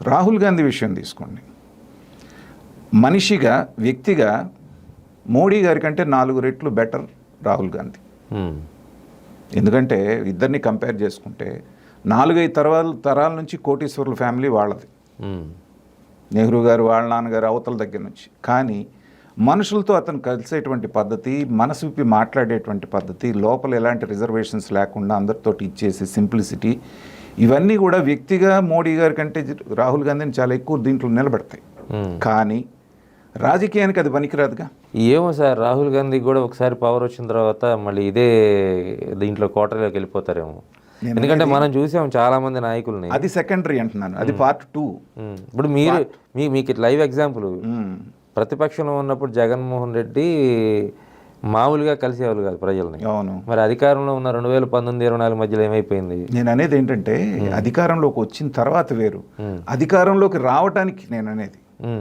రాహుల్ గాంధీ విషయం తీసుకోండి. మనిషిగా, వ్యక్తిగా మోడీ గారి కంటే 4 రెట్లు బెటర్ రాహుల్ గాంధీ. ఎందుకంటే ఇద్దరిని కంపేర్ చేసుకుంటే 4-5 తరాల నుంచి కోటీశ్వరుల ఫ్యామిలీ వాళ్ళది. నెహ్రూ గారు, వాళ్ళ నాన్నగారు, అవతల దగ్గర నుంచి. కానీ మనుషులతో అతను కలిసేటువంటి పద్ధతి, మనసు విప్పి మాట్లాడేటువంటి పద్ధతి, లోపల ఎలాంటి రిజర్వేషన్స్ లేకుండా అందరితోటి ఇచ్చేసి సింప్లిసిటీ, ఇవన్నీ కూడా వ్యక్తిగా మోడీ గారి కంటే రాహుల్ గాంధీని చాలా ఎక్కువ దీంట్లో నిలబెడతాయి. కానీ రాజకీయానికి అది పనికిరాదుగా. ఏమో సార్, రాహుల్ గాంధీ కూడా ఒకసారి పవర్ వచ్చిన తర్వాత మళ్ళీ ఇదే దీంట్లో కోటలోకి వెళ్ళిపోతారేమో. ఎందుకంటే మనం చూసాం చాలా మంది నాయకుల్ని. అది సెకండరీ అంటున్నాను, అది పార్ట్ 2. ఇప్పుడు మీకు లైవ్ ఎగ్జాంపుల్, ప్రతిపక్షంలో ఉన్నప్పుడు జగన్మోహన్ రెడ్డి మామూలుగా కలిసేవాళ్ళు కాదు ప్రజల్ని. అవును. మరి అధికారంలో ఉన్న 2019-24 మధ్యలో ఏమైపోయింది? నేను అనేది ఏంటంటే అధికారంలోకి వచ్చిన తర్వాత వేరు, అధికారంలోకి రావటానికి నేను అనేది